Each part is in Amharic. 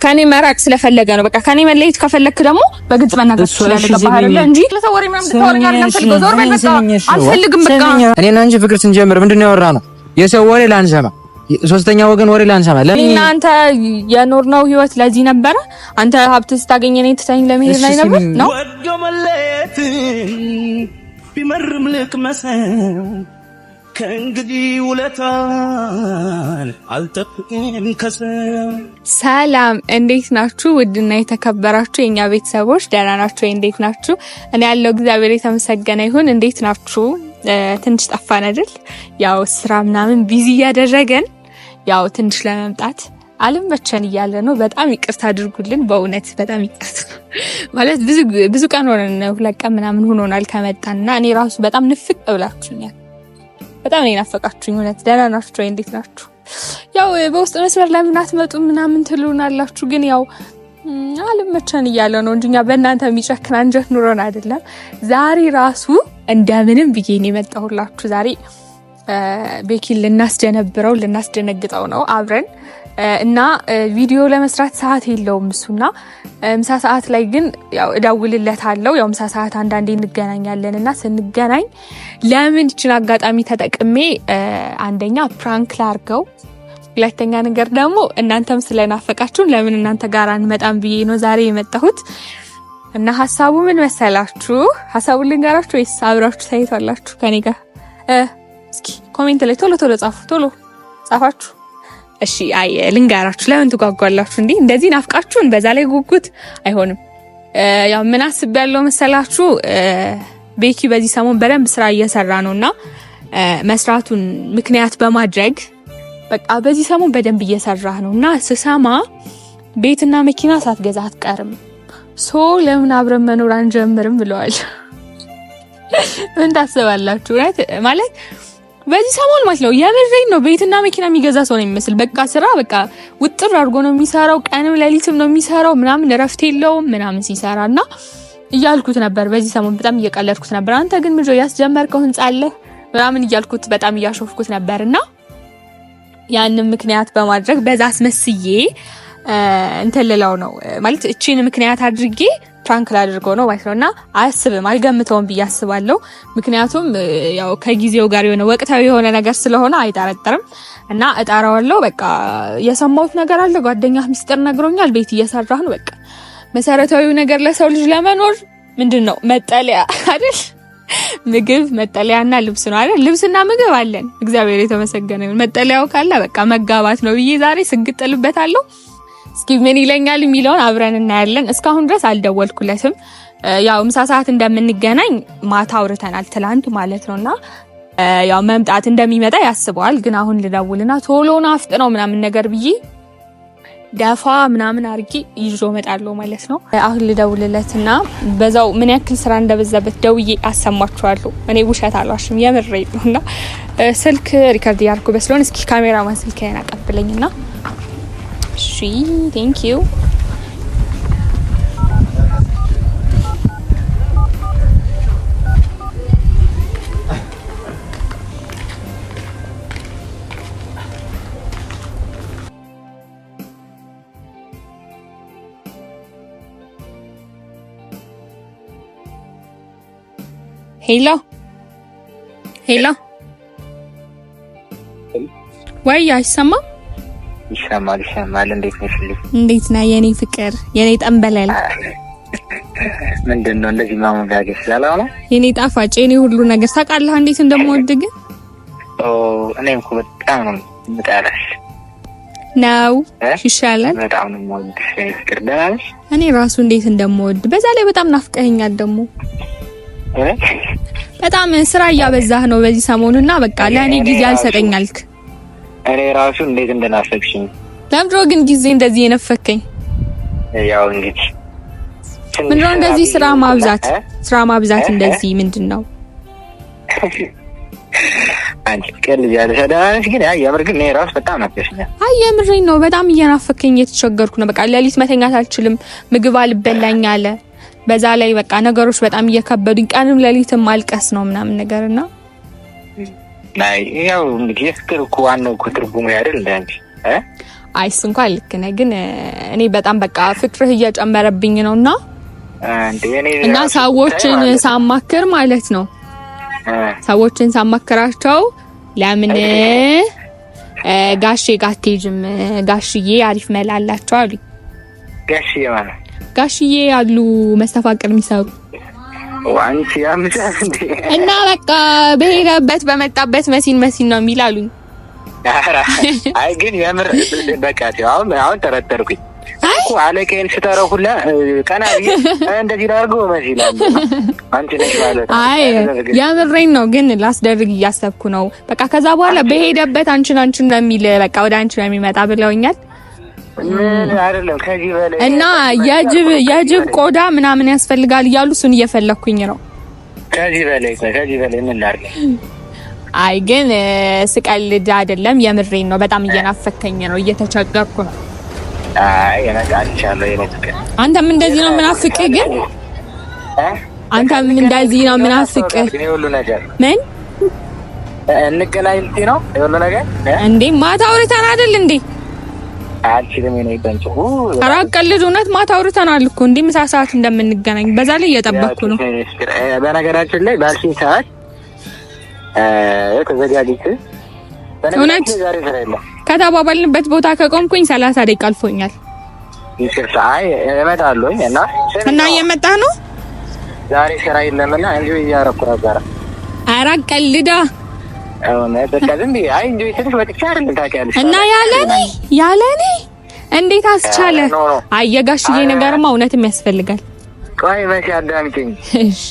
ከኔ መራቅ ስለፈለገ ነው። በቃ ከኔ መለየት ከፈለክ ደግሞ በግልጽ መናገር ትችላለህ። ባህሪለ እንጂ ለሰወሬ ምናምን ተወርኛል ለምፈልገው ዞር በል በቃ አልፈልግም። በቃ እኔና አንቺ ፍቅር ስንጀምር ምንድነው ያወራነው? የሰው ወሬ ላንሰማ፣ ሶስተኛ ወገን ወሬ ላንሰማ። ለምን አንተ የኖርነው ህይወት ለዚህ ነበረ? አንተ ሀብት ስታገኝ እኔ ትተኝ ለመሄድ ላይ ነበር ነው ወዶ መለየት ቢመርም ልክ መሰል ከእንግዲህ ውለታን አልጠብቅም ከሰው። ሰላም እንዴት ናችሁ? ውድና የተከበራችሁ የኛ ቤተሰቦች ደህና ናችሁ? እንዴት ናችሁ? እኔ ያለው እግዚአብሔር የተመሰገነ ይሁን። እንዴት ናችሁ? ትንሽ ጠፋን አይደል? ያው ስራ ምናምን ቢዚ ያደረገን ያው ትንሽ ለመምጣት አልመቸን እያለ ነው። በጣም ይቅርታ አድርጉልን። በእውነት በጣም ይቅርታ ማለት ብዙ ቀን ሆነን 2 ቀን ምናምን ሆኖናል ከመጣንና እኔ ራሱ በጣም ንፍቅ ብላችሁኛል። በጣም ነው ናፈቃችሁኝ። እውነት ደህና ናችሁ? እንዴት ናችሁ? ያው በውስጥ መስመር ለምን አትመጡ ምናምን ትሉናላችሁ፣ ግን ያው አልመቸን እያለ ነው እንጂ እኛ በእናንተ የሚጨክን አንጀት ኑሮን አይደለም። ዛሬ ራሱ እንደምንም ብዬ ነው የመጣሁላችሁ። ዛሬ ቤኪን ልናስደነግጠው ነው አብረን እና ቪዲዮ ለመስራት ሰዓት የለውም እሱና ምሳ ሰዓት ላይ ግን ያው እደውልለታለሁ። ያው ምሳ ሰዓት አንዳንዴ እንገናኛለንና ስንገናኝ ለምን ይችን አጋጣሚ ተጠቅሜ አንደኛ ፕራንክ ላርገው፣ ሁለተኛ ነገር ደግሞ እናንተም ስለናፈቃችሁን ለምን እናንተ ጋር አንመጣም ብዬ ነው ዛሬ የመጣሁት። እና ሀሳቡ ምን መሰላችሁ? ሀሳቡን ልንገራችሁ ወይስ አብራችሁ ታይቷላችሁ ከኔ ጋር? እስኪ ኮሜንት ላይ ቶሎ ጻፉ። ቶሎ ጻፋችሁ? እሺ አይ ልንገራችሁ። ለምን ትጓጓላችሁ እንዴ? እንደዚህ ናፍቃችሁን በዛ ላይ ጉጉት አይሆንም። ያው ምን አስቤያለሁ መሰላችሁ? ቤኪ በዚህ ሰሞን በደንብ ስራ እየሰራ ነውና መስራቱን ምክንያት በማድረግ በቃ በዚህ ሰሞን በደንብ እየሰራህ ነውና ስሰማ ቤትና መኪና ሳትገዛ አትቀርም፣ ለምን አብረን መኖር አንጀምርም ብለዋል። ምን ታስባላችሁ? ማለት በዚህ ሰሞን ማለት ነው የምሬን ነው ቤትና መኪና የሚገዛ ሰው ነው የሚመስል። በቃ ስራ በቃ ውጥር አድርጎ ነው የሚሰራው፣ ቀንም ሌሊትም ነው የሚሰራው ምናምን፣ እረፍት የለውም ምናምን ሲሰራና እያልኩት ነበር። በዚህ ሰሞን በጣም እየቀለድኩት ነበር። አንተ ግን ምንድን ነው ያስጀመርከው ህንጻ አለ ምናምን እያልኩት በጣም እያሾፍኩት ነበርና ያንን ምክንያት በማድረግ በዛ አስመስዬ እንተልለው ነው ማለት እቺን ምክንያት አድርጌ ፕራንክ ላድርገው ነው ማለት ነውና አያስብም አልገምተውም ብዬ አስባለሁ። ምክንያቱም ያው ከጊዜው ጋር የሆነ ወቅታዊ የሆነ ነገር ስለሆነ አይጠረጥርም እና እጣራዋለሁ። በቃ የሰማሁት ነገር አለ፣ ጓደኛህ ሚስጥር ነግሮኛል፣ ቤት እየሰራህ ነው። በቃ መሰረታዊው ነገር ለሰው ልጅ ለመኖር ምንድነው? መጠለያ አይደል? ምግብ መጠለያና ልብስ ነው አይደል? ልብስና ምግብ አለን፣ እግዚአብሔር የተመሰገነ ይሁን። መጠለያው ካለ በቃ መጋባት ነው ብዬ ዛሬ ስግጥልበታለሁ። እስኪ ምን ይለኛል የሚለውን አብረን እናያለን። እስካሁን ድረስ አልደወልኩለትም። ያው ምሳ ሰዓት እንደምንገናኝ ማታ አውርተናል፣ ትላንት ማለት ነውና ያው መምጣት እንደሚመጣ ያስበዋል። ግን አሁን ልደውልና ቶሎ ናፍጥነው ምናምን ነገር ብዬ ደፋ ምናምን አርጊ ይዞ መጣለው ማለት ነው። አሁን ልደውልለትና በዛው ምን ያክል ስራ እንደበዛበት ደውዬ አሰማችኋለሁ። እኔ ውሸት አልዋሽም፣ የምሬ ነውና ስልክ ሪከርድ ያርኩ በስሎን። እስኪ ካሜራማን ስልኬን አቀብለኝና እሺ ቴንክ ዩ። ሄሎ ወይ አይሰማም? ይሰማል። እንዴት ነሽ? እንዴት ነህ የኔ ፍቅር፣ የኔ ጠንበለል? ምንድነው እንደዚህ ማሙጋገስ ያላው ነው የኔ ጣፋጭ፣ የኔ ሁሉ ነገር ታውቃለህ እንዴት እንደምወድ ግን። እኔም እኮ በጣም ነው የምጠላሽ ነው። ይሻላል። በጣም ነው የምወድሽ የኔ ፍቅር። ደህና ነሽ? እኔ ራሱ እንዴት እንደምወድ በዛ ላይ በጣም ናፍቀኸኛል ደግሞ። በጣም ስራ እያበዛህ ነው በዚህ ሰሞኑና በቃ ለእኔ ጊዜ አልሰጠኛልክ። እኔ ራሱ እንዴት እንደናፈቅሽኝ። ለምድሮ ግን ጊዜ እንደዚህ የነፈከኝ? ያው እንግዲህ ምንድነው እንደዚህ ስራ ማብዛት እንደዚህ ምንድነው? አንቺ ከልጅ ያለሽ አዳነሽ ግን የምር ግን እኔ ራሱ በጣም ናፈቅሽኛል። አይ የምሬን ነው። በጣም እየናፈከኝ እየተቸገርኩ ነው። በቃ ሌሊት መተኛት አልችልም፣ ምግብ አልበላኝ አለ። በዛ ላይ በቃ ነገሮች በጣም እየከበዱኝ ቀንም ሌሊትም ማልቀስ ነው ምናምን ነገርና ናይ ያው እንግዲህ ፍቅር እኮ ዋናው እኮ ትርጉሙ አይደል እንዴ? አይስ እንኳን ልክ ነህ፣ ግን እኔ በጣም በቃ ፍቅርህ እየጨመረብኝ ነውና እና ሰዎችን ሳማክር ማለት ነው ሰዎችን ሳማክራቸው ለምን ጋሼ ጋር አትሄጂም? ጋሽዬ አሪፍ መላ አላቸው አሉኝ። ጋሽዬ ማለት ጋሽዬ አሉ መስተፋቅር የሚሰሩ ዋንቺ ያምጣት እንዴ? እና በቃ በሄደበት በመጣበት መሲን ነው የሚል አሉኝ። አይ ግን የምር በቃ አሁን ተረተርኩኝ እኮ አለቀን ስጠራው ሁላ ቀና ቢል እንደዚህ ላድርገው መስይላል። አንቺ ነሽ ማለት አይ የምሬን ነው፣ ግን ላስደርግ እያሰብኩ ነው። በቃ ከዛ በኋላ በሄደበት አንቺን እንደሚል በቃ ወደ አንቺ ነው የሚመጣ ብለውኛል። ምን አይደለም ከዚህ በላይ እና የጅብ ቆዳ ምናምን ያስፈልጋል እያሉ እሱን እየፈለኩኝ ነው። ከዚህ በላይ ምን ላድርግ? አይ ግን ስቀልድ አይደለም፣ የምሬን ነው። በጣም እየናፈከኝ ነው፣ እየተቸገርኩ ነው። አይ እመጣልሻለሁ የነጥቅ አንተም እንደዚህ ነው ምናፍቅህ? ግን አንተም እንደዚህ ነው ምናፍቅህ? ሁሉ ነገር ምን እንገናኝ ነው ሁሉ ነገር እንዴ? ማታ አውርተን አይደል እንዴ? አልችልም እኔ ተንጭ አራቀልድ እውነት ማታ አውርተናል እኮ እንዴ ምሳ ሰዓት እንደምንገናኝ። በዛ ላይ እየጠበቅኩ ነው። በነገራችን ላይ ባልሽኝ ሰዓት ተዘጋጅቼ እውነት ከተባባልንበት ቦታ ከቆምኩኝ 30 ደቂቃ አልፎኛል። አይ እመጣለሁኝ እና እየመጣ ነው። ዛሬ ስራ የለምና እንጂ እያረኩ ነበር። አራቀልዳ እውነት በቃ ዝም ብዬ አይ እንጂ ትንሽ ወጥቼ አይደል ታውቂያለሽ። እና ያለኔ እንዴት አስቻለ? አይ የጋሽዬ ነገርማ እውነትም ያስፈልጋል። ቆይ መቼ አዳምጪኝ እሺ።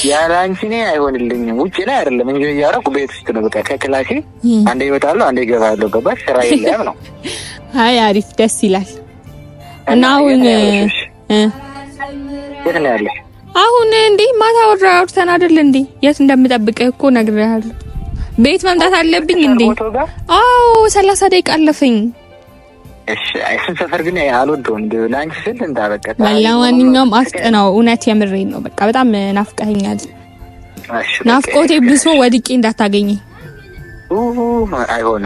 ያለ አንቺ እኔ አይሆንልኝም። ውጪ ላይ አይደለም እንጂ እያደረኩ ቤት ውስጥ ነው። በቃ ከክላሴ አንዴ እወጣለሁ አንዴ እገባለሁ። ገባሽ? ስራ የለም ነው። አይ አሪፍ ደስ ይላል። እና አሁን የት ነው ያለሽ? አሁን እንዴ ማታ አውርተን አይደል እንዴ? የት እንደምጠብቅህ እኮ ነግሬሃለሁ። ቤት መምጣት አለብኝ እንዴ? አዎ 30 ደቂቃ አለፈኝ። እሺ አይስን ሰፈር ግን አልወደውም። ለአንቺ ስል እንዳበቃ ለማንኛውም አፍጥነው። እውነት የምሬን ነው። በቃ በጣም ናፍቀኸኛል። ናፍቆቴ ብሶ ወድቄ እንዳታገኘ።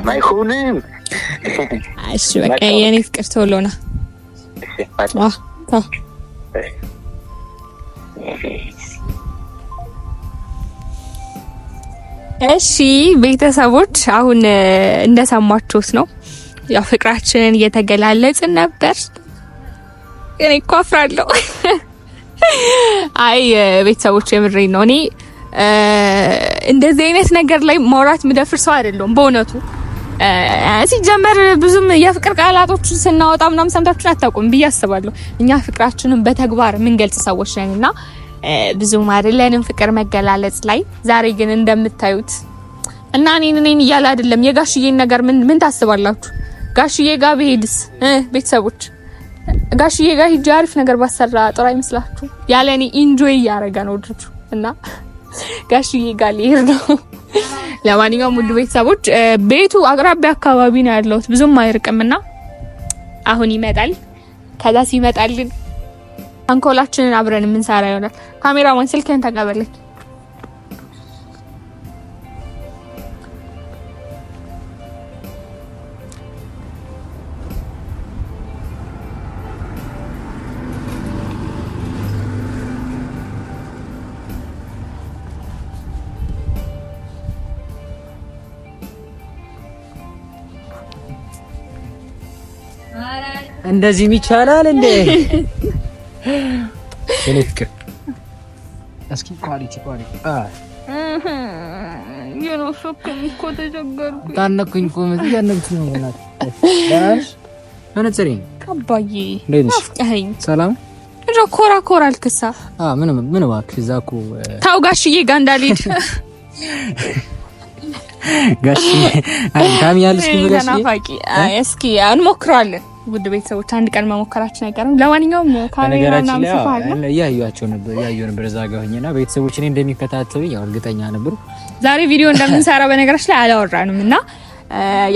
አይሆንም። እሺ በቃ የኔ ፍቅር ቶሎ ና። እሺ ቤተሰቦች አሁን እንደሰማችሁት ነው። ያው ፍቅራችንን እየተገላለጽን ነበር። እኔ እኮ አፍራለሁ። አይ ቤተሰቦች የምሬን ነው። እኔ እንደዚህ አይነት ነገር ላይ ማውራት ምደፍር ሰው አይደለሁም በእውነቱ። ሲጀመር ብዙም የፍቅር ቃላቶችን ስናወጣ ምናምን ሰምታችሁን አታውቁም ብዬ አስባለሁ። እኛ ፍቅራችንን በተግባር የምንገልጽ ሰዎች ነንና ብዙም አይደለንም ፍቅር መገላለጽ ላይ። ዛሬ ግን እንደምታዩት እና እኔን እያለ አይደለም የጋሽዬን ነገር ምን ታስባላችሁ? ጋሽዬ ጋር ብሄድስ ቤተሰቦች ጋሽዬ ጋር ሂጅ አሪፍ ነገር ባሰራ ጥሩ አይመስላችሁ? ያለኔ ኢንጆይ እያደረገ ነው ልጁ እና ጋሽዬ ጋር ልሄድ ነው። ለማንኛውም ውድ ቤተሰቦች ቤቱ አቅራቢያ አካባቢ ነው ያለሁት፣ ብዙም አይርቅምና አሁን ይመጣል። ከዛ ሲመጣልን አንኮላችንን አብረን የምንሰራ ይሆናል። ካሜራማን ስልክህን ተቀበለኝ። እንደዚህ ይቻላል እንዴ? እኔ ፍቅር እስኪ ኳሊቲ የኖርኩኝ እኮ ተቸገርኩኝ። ታነኩኝ እኮ ምን ያነኩኝ ነው ማለት ዳሽ አንጽሪ አባዬ አፍቀኸኝ። ሰላም እጆ ኮራ አልክሳ ምን እባክሽ እዛ እኮ ታው ጋሽዬ ጋር እንዳልሄድ ጋሽዬ ካሚያልስ ገናፋቂ እስኪ እንሞክራለን። ውድ ቤተሰቦች አንድ ቀን መሞከራችን አይቀርም። ለማንኛውም ካሜራና ምጽፋለ ያያዩአቸው ነበር እዛ ጋር ሆኜና ቤተሰቦች እኔ እንደሚከታተሉኝ ያው እርግጠኛ ነበር። ዛሬ ቪዲዮ እንደምንሰራ በነገራችን ላይ አላወራንምና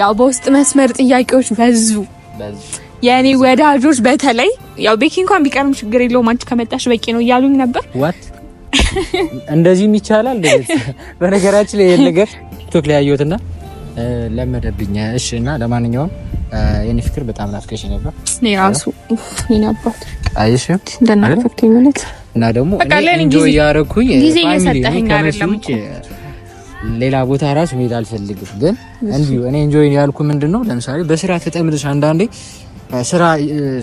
ያው በውስጥ መስመር ጥያቄዎች በዙ። የኔ ወዳጆች በተለይ ያው ቤኪ እንኳን ቢቀርም ችግር የለውም አንቺ ከመጣሽ በቂ ነው እያሉኝ ነበር። ዋት እንደዚህም ይቻላል። በነገራችን ላይ ነገር ቲክቶክ ላይ ያየሁትና ለመደብኝ። እሺ እና ለማንኛውም የኔ ፍቅር በጣም ናፍቀሽ ነበር። እኔ ራሱ ይናባት አይሽ እንደናፈቀኝ ማለት እና ደግሞ ኢንጆይ ያረኩኝ ፋሚሊ አይደለም ሌላ ቦታ ራሱ መሄድ አልፈልግም። ግን እንዲሁ እኔ ኢንጆይ ያልኩ ምንድነው ለምሳሌ በስራ ተጠምደሽ አንዳንዴ ስራ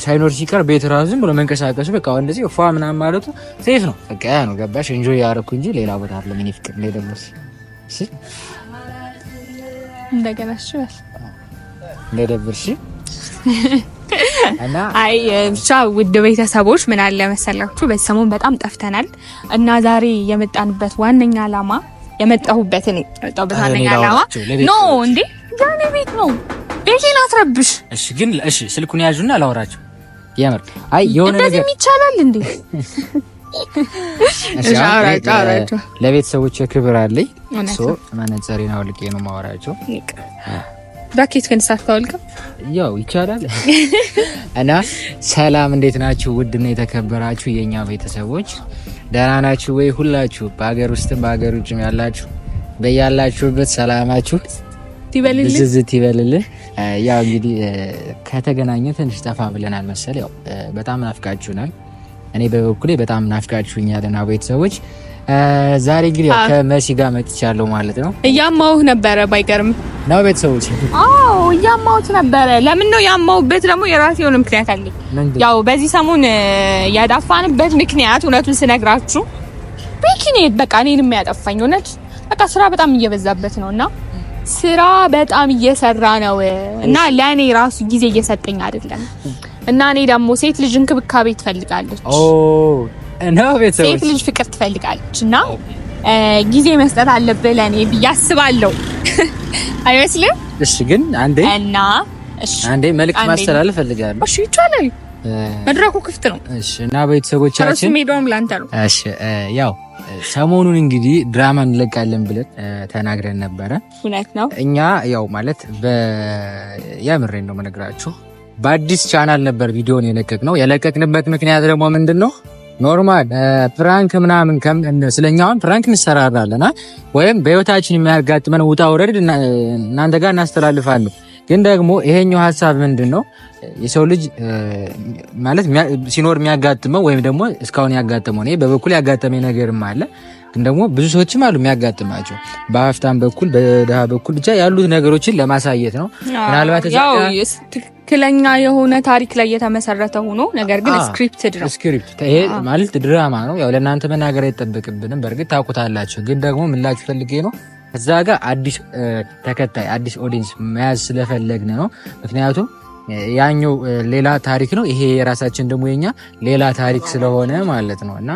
ሳይኖር ሲቀር ቤት ራሱ ዝም ብሎ መንቀሳቀሱ በቃ እንደዚህ ፏ ምናምን ማለቱ ሴፍ ነው። በቃ ያ ነው ገባሽ? ኢንጆይ ያረኩ እንጂ ሌላ ቦታ አይደለም። እኔ ፍቅር ላይ ደግሞ እሺ እንደገና ሽበል እንደደብርሽ እና አይ ብቻ ውድ ቤተሰቦች ምን አለ መሰላችሁ በሰሞን በጣም ጠፍተናል እና ዛሬ የመጣንበት ዋነኛ ዓላማ የመጣሁበት ዋነኛ ዓላማ ኖ እንዴ ዛሬ ቤት ነው ቤቴን አትረብሽ። እሺ ግን እሺ ስልኩን ያዡና ላወራቸው የምር አይ የሆነ ነገር ይቻላል እንዴ? እሺ አውራቸው ለቤተሰቦች ክብር አለኝ። ሶ መነጽሬን አውልቄ ነው ማወራቸው። ዳኬት ግን ሳትወልቀው ያው ይቻላል። እና ሰላም እንዴት ናችሁ? ውድና የተከበራችሁ የኛ ቤተሰቦች ደህና ናችሁ ወይ? ሁላችሁ በአገር ውስጥም በአገር ውጭም ያላችሁ በያላችሁበት ሰላማችሁ ይበልልን። ያው እንግዲህ ከተገናኘ ትንሽ ጠፋ ብለናል መሰል። ያው በጣም ናፍቃችሁናል። እኔ በበኩሌ በጣም ናፍቃችሁኛልና ቤተሰቦች ዛሬ እንግዲህ ከመሲ ጋር መጥቻለሁ ማለት ነው። እያማውህ ነበረ ባይገርም ነው ቤተሰቦች። አዎ እያማውት ነበረ። ለምን ነው ያማውበት? ደግሞ የራሴ የሆነ ምክንያት አለኝ። ያው በዚህ ሰሞን ያዳፋንበት ምክንያት እውነቱን ስነግራችሁ ቤኪኔት በቃ እኔንም ያጠፋኝ እውነት በቃ ስራ በጣም እየበዛበት ነውና ስራ በጣም እየሰራ ነው እና ለኔ ራሱ ጊዜ እየሰጠኝ አይደለም። እና እኔ ደግሞ ሴት ልጅ እንክብካቤ ትፈልጋለች። እና ቤተሰቦች ሴት ልጅ ፍቅር ትፈልጋለች እና ጊዜ መስጠት አለብህ ለኔ ብዬ አስባለሁ። አይመስልም? እሺ ግን አንዴ መልዕክት ማስተላለፍ ፈልጋለሁ። እሺ ይቻላል። መድረኩ ክፍት ነው። እሺ እና ቤተሰቦቻችን ሜዳውም ላንተ ነው። እሺ ያው ሰሞኑን እንግዲህ ድራማ እንለቃለን ብለን ተናግረን ነበረ። እውነት ነው። እኛ ያው ማለት የምሬን ነው የምነግራችሁ በአዲስ ቻናል ነበር ቪዲዮን የለቀቅነው። የለቀቅንበት ምክንያት ደግሞ ምንድነው ኖርማል ፕራንክ ምናምን ስለኛውን ፕራንክ እንሰራራለን ወይም በህይወታችን የሚያጋጥመን ውጣ ውረድ እናንተ ጋር እናስተላልፋለን። ግን ደግሞ ይሄኛው ሐሳብ ምንድነው የሰው ልጅ ማለት ሲኖር የሚያጋጥመው ወይም ደግሞ እስካሁን ያጋጠመው እኔ በበኩል ያጋጠመኝ ነገርም አለ። ግን ደግሞ ብዙ ሰዎችም አሉ የሚያጋጥማቸው በሀፍታም በኩል በደሃ በኩል ብቻ ያሉት ነገሮችን ለማሳየት ነው። ምናልባት ያው ትክክለኛ የሆነ ታሪክ ላይ የተመሰረተ ሆኖ ነገር ግን ስክሪፕትድ ነው። ስክሪፕት ይሄ ማለት ድራማ ነው። ያው ለእናንተ መናገር አይጠበቅብንም። በእርግጥ ታውቁታላችሁ። ግን ደግሞ ምላችሁ ፈልጌ ነው እዛ ጋር አዲስ ተከታይ አዲስ ኦዲየንስ መያዝ ስለፈለግን ነው። ምክንያቱም ያኛው ሌላ ታሪክ ነው፣ ይሄ የራሳችን ደግሞ የኛ ሌላ ታሪክ ስለሆነ ማለት ነው። እና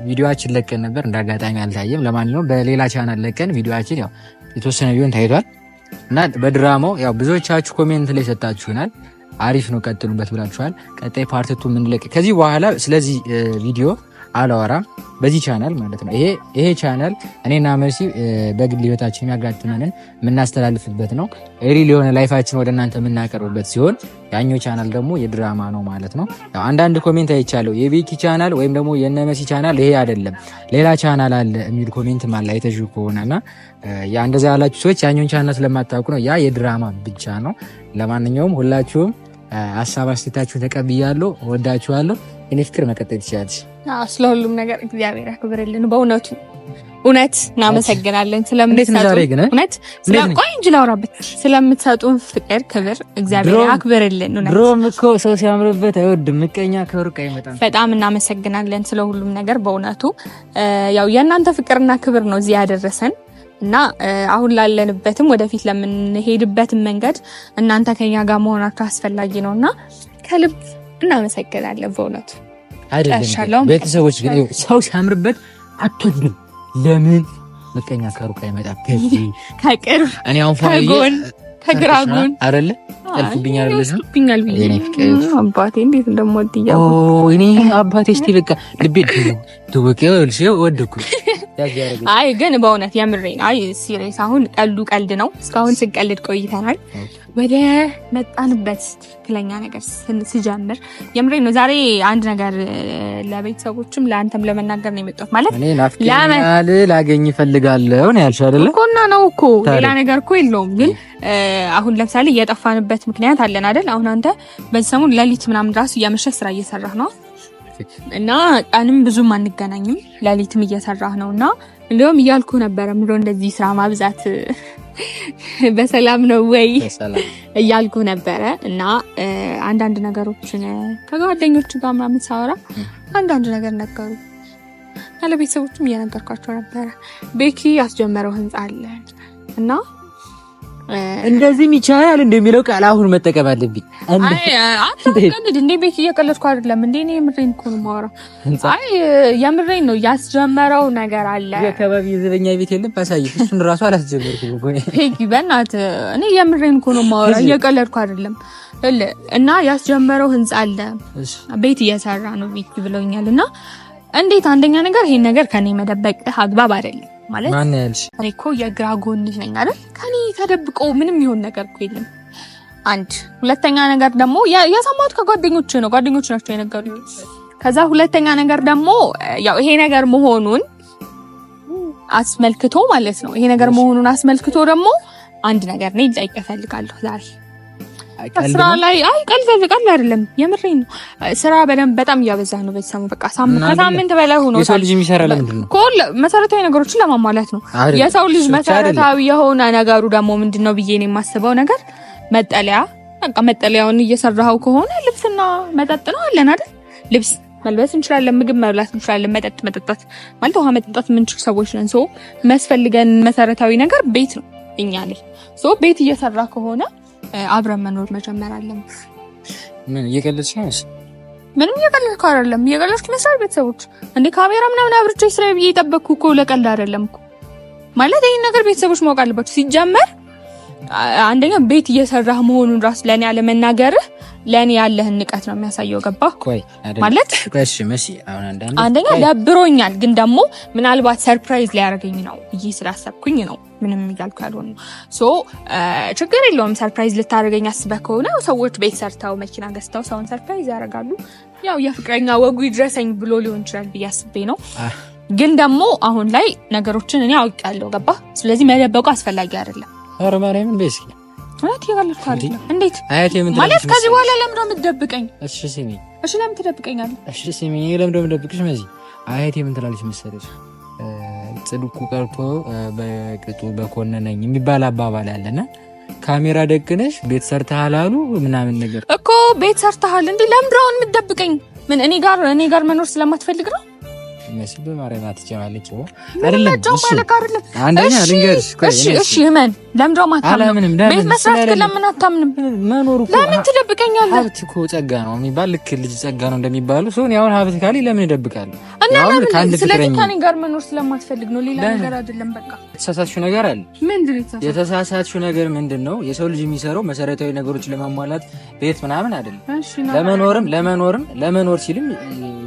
ቪዲዮአችን ለቀን ነበር እንዳጋጣሚ አልታየም። ለማንኛውም በሌላ ቻናል ለቀን ቪዲዮአችን ያው የተወሰነ ቢሆን ታይቷል። እና በድራማው ያው ብዙዎቻችሁ ኮሜንት ላይ ሰጣችሁናል። አሪፍ ነው ቀጥሉበት ብላችኋል። ቀጣይ ፓርት 2 ምን ለቀ ከዚህ በኋላ ስለዚህ ቪዲዮ አላወራም በዚህ ቻናል ማለት ነው። ይሄ ቻናል እኔና መሲ በግል ህይወታችን የሚያጋጥመንን የምናስተላልፍበት ነው። ሪል የሆነ ላይፋችን ወደ እናንተ የምናቀርብበት ሲሆን ያኛው ቻናል ደግሞ የድራማ ነው ማለት ነው። ያው አንዳንድ ኮሜንት አይቻለሁ የቤኪ ቻናል ወይም ደግሞ የነ መሲ ቻናል ይሄ አይደለም ሌላ ቻናል አለ የሚል ኮሜንት ማለ አይተጁ ከሆነና ያ እንደዛ ያላችሁ ሰዎች ያኛውን ቻናል ስለማታውቁ ነው። ያ የድራማ ብቻ ነው። ለማንኛውም ሁላችሁም ሀሳብ አስተያየታችሁን ተቀብያለሁ። ወዳችኋለሁ። እኔ ፍቅር መቀጠል ይችላልሽ። ስለ ሁሉም ነገር እግዚአብሔር ያክብርልን። በእውነቱ እውነት እናመሰግናለን ስለምትሰጡን ፍቅር ክብር እግዚአብሔር ያክብርልን። ድሮም እኮ ሰው ሲያምርበት አይወድም ምቀኛ ከሩቅ አይመጣም። በጣም እናመሰግናለን ስለ ሁሉም ነገር በእውነቱ ያው የእናንተ ፍቅርና ክብር ነው እዚህ ያደረሰን እና አሁን ላለንበትም ወደፊት ለምንሄድበትም መንገድ እናንተ ከኛ ጋር መሆናችሁ አስፈላጊ ነውና ከልብ እናመሰግናለን በእውነቱ። አይደለም ቤተሰቦች ግን ሰው ሲያምርበት አትወድም። ለምን ምቀኛ ከሩቅ አይመጣም። ከቅርብ እኔ አሁን ከጎን ከግራጎን አይደለ ጠልፍብኛል ብለሽ ነው? አባቴ እንዴት እንደምወድያ እኔ አባቴ እስቲ በቃ ልቤ ትወቀው ልሽ ወደኩ። አይ ግን በእውነት የምሬን አይ ሲሪየስ አሁን ቀልድ ነው። እስካሁን ስንቀልድ ቆይተናል። ወደ መጣንበት ትክክለኛ ነገር ስጀምር የምሬን ነው። ዛሬ አንድ ነገር ለቤተሰቦችም ለአንተም ለመናገር ነው የመጣሁት። ማለት እኔ ናፍቄኛል ላገኝ እፈልጋለሁ ነው ያልሽ አይደለ? እኮና ነው እኮ ሌላ ነገር እኮ የለውም። ግን አሁን ለምሳሌ እየጠፋንበት ምክንያት አለን አይደል? አሁን አንተ በዚህ ሰሞን ሌሊት ምናምን ራሱ እያመሸህ ስራ እየሰራህ ነው እና ቀንም ብዙም አንገናኝም፣ ሌሊትም እየሰራህ ነውና እንደውም እያልኩ ነበረ ምንድን ነው እንደዚህ ስራ ማብዛት በሰላም ነው ወይ እያልኩ ነበረ። እና አንዳንድ ነገሮችን ከጓደኞቹ ጋር ምናምን ሳወራ አንዳንድ ነገር ነገሩ ያለ ቤተሰቦችም እየነገርኳቸው ነበረ። ቤኪ ያስጀመረው ህንጻ አለ እና እንደዚህ ይቻላል እንደሚለው ቃል አሁን መጠቀም አለብኝ። እንዴ ቤኪ እየቀለድኩ አይደለም እንዴ እኔ የምሬን እኮ ነው የማወራው። አይ የምሬን ነው። ያስጀመረው ነገር አለ። የከባቢ ዘበኛ ቤት የለም ባሳይ እሱን ራሱ አላስጀመርኩም እኮ ቤኪ በእናትህ እኔ የምሬን እኮ ነው የማወራው እየቀለድኩ አይደለም። እና ያስጀመረው ህንጻ አለ ቤት እየሰራ ነው ቤኪ ብለውኛል። እና እንዴት አንደኛ ነገር ይሄን ነገር ከኔ መደበቅ አግባብ አይደለም። ማለት ማን ያልሽ እኔ እኮ የግራ ጎን ነኝ አይደል? ከኔ ተደብቆ ምንም ይሆን ነገር እኮ የለም። አንድ ሁለተኛ ነገር ደግሞ የሰማሁት ከጓደኞች ነው፣ ጓደኞች ናቸው የነገሩኝ። ከዛ ሁለተኛ ነገር ደግሞ ያው ይሄ ነገር መሆኑን አስመልክቶ ማለት ነው ይሄ ነገር መሆኑን አስመልክቶ ደግሞ አንድ ነገር ነው ልጠይቅ እፈልጋለሁ ዛሬ ስራ ላይ። አይ ቀልድ አይደለም የምሬን ነው። ስራ በጣም እያበዛህ ነው በዚህ ሰሞን። በቃ ከሳምንት በላይ ሆኖ የሰው ልጅ የሚሰራ ለምንድን ነው? መሰረታዊ ነገሮችን ለማሟላት ነው የሰው ልጅ መሰረታዊ የሆነ ነገሩ ደግሞ ምንድነው ብዬ ነው የማስበው ነገር መጠለያ። በቃ መጠለያውን እየሰራኸው ከሆነ ልብስና መጠጥ ነው አለን አይደል? ልብስ መልበስ እንችላለን፣ ምግብ መብላት እንችላለን፣ መጠጥ መጠጣት ማለት ውሃ መጠጣት የምንችል ሰዎች ነን። ሶ መስፈልገን መሰረታዊ ነገር ቤት ነው እኛ ላይ። ሶ ቤት እየሰራ ከሆነ አብረን መኖር መጀመር አለብን። ምን እየቀለድሽ ነው? ምንም እየቀለድኩ አይደለም። እየቀለድኩ ይመስላል ቤተሰቦች እንዴ ካሜራ ምናምን አብርቼ ስራ ብዬ እየጠበቅኩ እኮ ለቀልድ አይደለም እኮ። ማለት ይሄን ነገር ቤተሰቦች ማወቅ አለባቸው። ሲጀመር አንደኛ ቤት እየሰራህ መሆኑን ራስ ለኔ ያለ መናገርህ ለኔ ያለህን ንቀት ነው የሚያሳየው። ገባህ ማለት? እሺ መሲ አሁን አንደኛ ደብሮኛል፣ ግን ደግሞ ምናልባት ሰርፕራይዝ ሊያደርገኝ ነው ብዬ ስላሰብኩኝ ነው ምንም እያልኩ ያልሆነ ነው። ሶ ችግር የለውም ሰርፕራይዝ ልታደርገኝ አስበህ ከሆነ ሰዎች ቤት ሰርተው መኪና ገዝተው ሰውን ሰርፕራይዝ ያደርጋሉ። ያው የፍቅረኛ ወጉ ይድረሰኝ ብሎ ሊሆን ይችላል ብዬ አስቤ ነው። ግን ደግሞ አሁን ላይ ነገሮችን እኔ አውቃለሁ። ገባህ? ስለዚህ መደበቁ አስፈላጊ አይደለም። ኧረ ማርያምን ቤስኪ ማለት ይገለልኩ አይደል? እንዴት አያቴ ምን ማለት ከዚህ በኋላ ለምን ነው የምትደብቀኝ? እሺ ስሚ፣ እሺ ለምን ትደብቀኛለህ? እሺ ስሚ፣ ለምን ነው የምትደብቅሽ? መዚ አያቴ ምን ትላለች መሰለሽ? ጽድቁ ቀርቶ በቅጡ በኮነነኝ የሚባል አባባል አለና ካሜራ ደቅነሽ ቤት ሰርተሃል አሉ ምናምን ነገር እኮ ቤት ሰርተሃል እንዴ? ለምን ነው የምትደብቀኝ? ምን እኔ ጋር መኖር ስለማትፈልግ ነው? መስል በማርያም አትጨማለች አይደለም እሱ አንደኛ ልንገርሽ። እሺ ምን ለምን ድሮ ማታምንም? ቤት መስራት ለምን አታምንም? መኖሩ እኮ ለምን ትደብቀኛለህ? ሀብት እኮ ጸጋ ነው የሚባል ልክ ልጅ ጸጋ ነው እንደሚባሉ ሰው ነው። አሁን ሀብት ካሊ ለምን ይደብቃለሁ? እና ለምን ስለዚህ ከኔ ጋር መኖር ስለማትፈልግ ነው? ሌላ ነገር አይደለም። በቃ የተሳሳትሽው ነገር አለ። ምንድነው የተሳሳትሽው ነገር? ምንድነው? የሰው ልጅ የሚሰራው መሰረታዊ ነገሮች ለማሟላት ቤት ምናምን አይደለም። ለመኖር ሲልም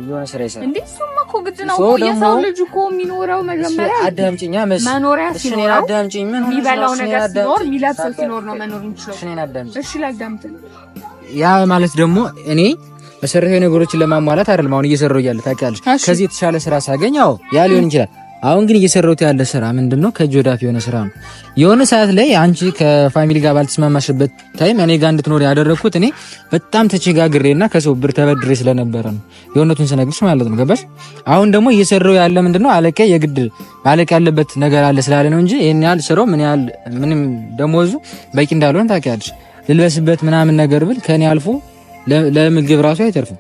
የሆነ ስራ ይሰራል እንዴ? እሱማ እኮ ግድ ነው። የሰው ልጅ እኮ የሚኖረው መጀመሪያ አዳምጪኛ መስ መኖሪያ ሲኖር አዳምጪኝ። ምን የሚበላው ነገር ሲኖር የሚለብሰው ሲኖር ነው መኖር የሚችለው። እሺ አዳምጪኝ። እሺ ላዳምጥ። ያ ማለት ደግሞ እኔ መሰረታዊ ነገሮችን ለማሟላት አይደለም አሁን እየሰራሁ እያለ ታውቂያለሽ። ከዚህ የተሻለ ስራ ሳገኝ አዎ ያ ሊሆን ይችላል። አሁን ግን እየሰራሁት ያለ ስራ ምንድነው? ከእጅ ወዳፍ የሆነ ስራ ነው። የሆነ ሰዓት ላይ አንቺ ከፋሚሊ ጋር ባልተስማማሽበት ታይም እኔ ጋር እንድትኖር ያደረኩት እኔ በጣም ተቸጋግሬና ከሰው ብር ተበድሬ ስለነበረ ነው። የሆነቱን ስነግርሽ ማለት ነው። ገባሽ? አሁን ደግሞ እየሰራሁ ያለ ምንድነው? አለቀ የግድ ማለቅ ያለበት ነገር አለ ስላለ ነው እንጂ ይሄን ያህል ስራው ምንም ደሞዙ በቂ እንዳልሆነ ታውቂያለሽ። ልልበስበት ምናምን ነገር ብል ከኔ አልፎ ለምግብ ራሱ አይተርፍም።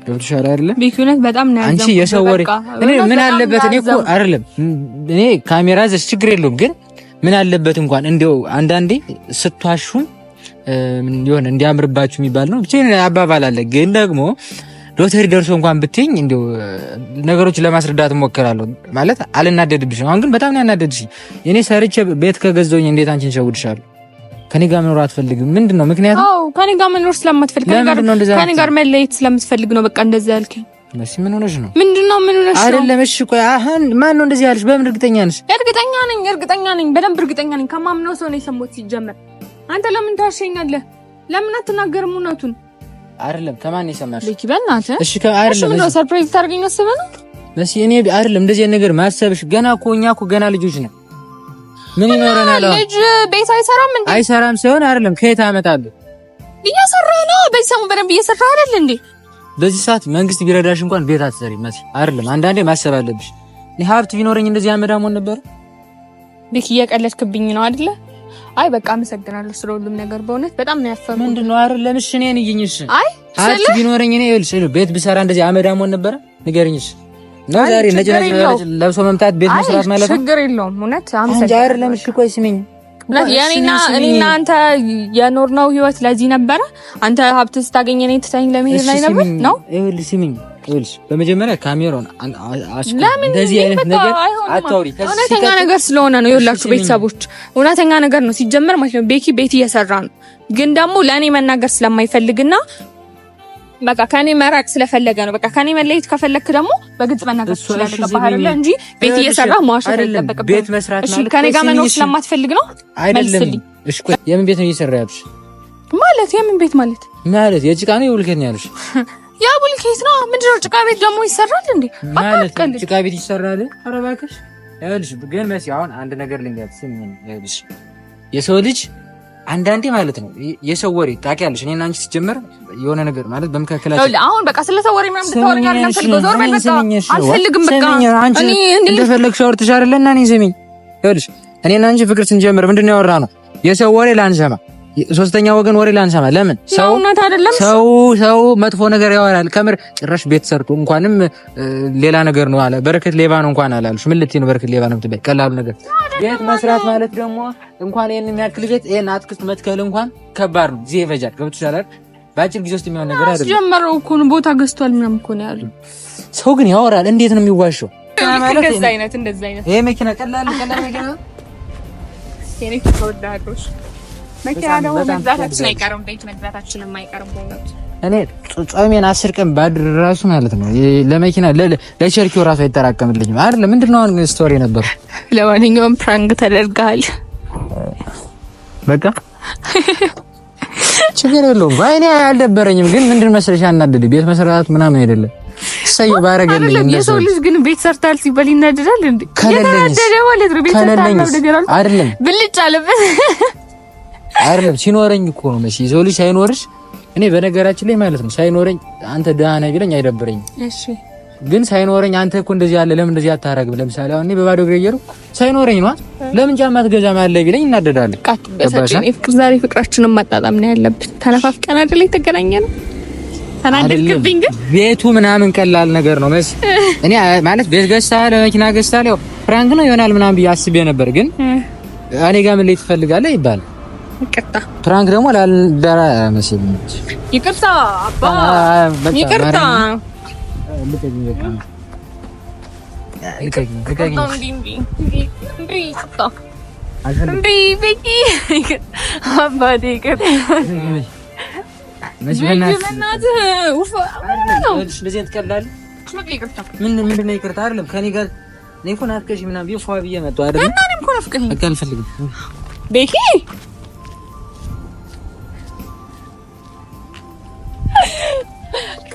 ገብቶሻል አይደለ? ቢኩነት በጣም ነው አንቺ የሰው ወሬ እኔ ምን አለበት? እኔ እኮ አይደለም እኔ ካሜራ ዘስ ችግር የለውም ግን ምን አለበት እንኳን እንደው አንዳንዴ ስትዋሹ የሆነ እንዲያምርባችሁ የሚባል ነው ብቻ አባባል አለ። ግን ደግሞ ሎተሪ ደርሶ እንኳን ብትይኝ እንደው ነገሮችን ለማስረዳት እሞክራለሁ ማለት አልናደድብሽም። አሁን ግን በጣም ነው ያናደድሽ። እኔ ሰርቼ ቤት ከገዛሁኝ እንዴት አንቺን ሸውድሻለሁ? ከኔ ጋር መኖር አትፈልግም? ምንድነው ምክንያቱ? አዎ ከኔ ጋር መኖር ስለማትፈልግ ከኔ ጋር መለየት ስለምትፈልግ ነው። በቃ እንደዛ ያልከኝ መሲ ምን ሆነሽ ነው? ምንድነው ምን ሆነሽ ነው? አይደለም እሺ ቆይ አሁን ማን ነው እንደዚህ ያለሽ? በምን እርግጠኛ ነሽ? እርግጠኛ ነኝ በደንብ እርግጠኛ ነኝ። ከማምነው ሰው ነው የሰማሁት። ሲጀመር አንተ ለምን ታሸኛለህ? ለምን አትናገርም እውነቱን? አይደለም ከማን የሰማሽ? ልክ በእናትህ እሺ አይደለም ምን ነው ሰርፕራይዝ ታርገኝ አስበህ ነው መሲ? እኔ አይደለም እንደዚህ ነገር ማሰብሽ ገና እኮ እኛ እኮ ገና ልጆች ነን። ምን ይኖረናል? ልጅ ቤት አይሰራም እንዴ? አይሰራም ሳይሆን አይደለም ከየት አመጣለሁ? እየሰራ ነው። በሰሙ በደንብ እየሰራ አይደል እንዴ? በዚህ ሰዓት መንግስት ቢረዳሽ እንኳን ቤት አትሰሪም መሲ። አይደለም አንዳንዴ ማሰብ አለብሽ። እኔ ሀብት ቢኖረኝ እንደዚህ አመዳሞን ነበር። ልክ እየቀለድክብኝ ነው አይደለ? አይ በቃ አመሰግናለሁ ስለ ሁሉም ነገር በእውነት በጣም ነው ያፈርኩት። ምንድነው አይደለም? እሺ እኔን ይኝሽ። አይ ሀብት ቢኖረኝ እኔ ይልሽ ቤት ብሰራ እንደዚህ አመዳሞን ነበር። ንገሪኝሽ ነው ዛሬ ነጭ ለብሶ መምጣት ቤት መስራት ማለት ነው። ችግር የለውም እውነት አመሰግናለሁ። አይደለም እሺ ቆይ ስሚኝ እኔና አንተ የኖርነው ህይወት ለዚህ ነበረ። አንተ ሀብት ስታገኝ እኔ ትተኸኝ ለመሄድ ላይ ነበር ነው። ይኸውልሽ ስሚኝ፣ ይኸውልሽ በመጀመሪያ ካሜራውን እንደዚህ አይነት ነገር አታውሪ። እውነተኛ ነገር ስለሆነ ነው። ይኸውላችሁ ቤተሰቦች እውነተኛ ነገር ነው ሲጀመር ማለት ነው። ቤት እየሰራ ነው፣ ግን ደግሞ ለእኔ መናገር ስለማይፈልግና በቃ ከኔ መራቅ ስለፈለገ ነው። በቃ ከኔ መለየት ከፈለክ ደግሞ በግልጽ መናገር ስለፈለገ አይደለ እንጂ ቤት እየሰራ ማዋሸት አይጠበቅብህም። ቤት መስራት ማለት እሺ፣ ከኔ ጋር መኖር ስለማትፈልግ ነው አይደለም? እሺ፣ ቆይ የምን ቤት ነው እየሰራ ያለሽ? ማለት የምን ቤት ማለት የጭቃ ነው የቡልኬት ነው ያለሽ? ያ ቡልኬት ነው። ምንድን ነው ጭቃ ቤት ደግሞ ይሰራል እንዴ? ማለት ጭቃ ቤት ይሰራል? ኧረ እባክሽ። ይኸውልሽ ግን መሲ አሁን አንድ ነገር ልንገርሽ። ይኸውልሽ የሰው ልጅ አንዳንዴ ማለት ነው የሰው ወሬ ታውቂያለሽ። እኔና አንቺ ሲጀመር የሆነ ነገር ማለት በመካከላችን አሁን በቃ ስለ ሰው ወሬ ምናምን ተወርኛል። ለምፈልገው ዞር በል በቃ አልፈልግም። በቃ አንቺ እንደፈለግሽ አውርተሽ አይደለና እኔ ስሚኝ። ይኸውልሽ እኔና አንቺ ፍቅር ስንጀምር ምንድነው ያወራነው? የሰው ወሬ ላንሰማ፣ ሶስተኛ ወገን ወሬ ላንሰማ። ለምን ሰው መጥፎ ነገር ያወራል። ከምር ጭራሽ ቤት ሰርቶ እንኳንም ሌላ ነገር ነው አለ። በረከት ሌባ ነው እንኳን አላልሽ። ምን ልትይ ነው? በረከት ሌባ ነው የምትበይ? ቀላሉ ነገር ቤት መስራት ማለት ደግሞ እንኳን ይሄን የሚያክል ቤት ይሄን አትክልት መትከል እንኳን ከባድ ነው። ጊዜ ይፈጃል። ገብቶሻል አይደል? በአጭር ጊዜ ውስጥ የሚሆን ነገር አይደለም። ጀመረው እኮ ነው ቦታ ገዝቷል ምናምን እኮ ነው ያለው። ሰው ግን ያወራል። እንዴት ነው የሚዋሸው? እንደዚህ አይነት ይሄ መኪና ቀላል መኪና የኔ ተወዳጆች መኪና ደግሞ መግዛታችን አይቀርም። ቤት መግዛታችን የማይቀርም በእውነት እኔ ጾሜን 10 ቀን ባድር ራሱ ማለት ነው ለመኪና ለቸርኪው ራሱ አይጠራቀምልኝም አይደል? ምንድነው አሁን ስቶሪ ነበር። ለማንኛውም ፕራንክ ተደርጋል። በቃ ችግር የለውም። እኔ አልደበረኝም። ግን ምንድን መስለሽ አናደደ ቤት መስራት ምናምን አይደለም። ሰይ ባረገልኝ እንደዚህ የሰው ልጅ ግን ቤት ሰርታል ሲባል ይናደዳል እንዴ? ከተናደደ ማለት ነው። ቤት ሰርታል ነገር አይደለም ብልጭ አለበት አይደለም። ሲኖረኝ እኮ ነው መሲ። የሰው ልጅ ሳይኖርሽ እኔ በነገራችን ላይ ማለት ነው ሳይኖረኝ አንተ ደህና ነህ ቢለኝ አይደብረኝም። እሺ ግን ሳይኖረኝ አንተ እኮ እንደዚህ ያለ ለምን እንደዚህ አታረግም? ለምሳሌ አሁን እኔ በባዶ እግሬ እየሄድኩ ሳይኖረኝ ነው ለምን ጫማ ትገዛም ያለ ቢለኝ እናደዳለሁ። ዛሬ ፍቅራችንን ማጣጣም ነው ያለብን። ተነፋፍቀን አይደል የተገናኘነው? ተናደድክብኝ። ግን ቤቱ ምናምን ቀላል ነገር ነው መሲ። እኔ ማለት ቤት ገዝተሃል መኪና ገዝተሃል ያው ፍራንክ ነው ይሆናል ምናምን ብዬ አስቤ ነበር። ግን እኔ ጋር ምን ላይ ትፈልጋለህ ይባል ይቅርታ ፍራንክ ደግሞ ላልደራ መሲ። ይቅርታ አባ ይቅርታ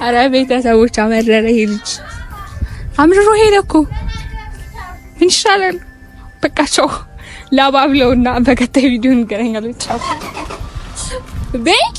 ኧረ ቤተሰቦች አመረረ ይሄ ልጅ አምርሮ ሄደ እኮ። ምን ይሻላል? በቃ ቻው። ላባብለውና በቀጣይ ቪዲዮ እንገናኛለን። ቻው ቤኪ።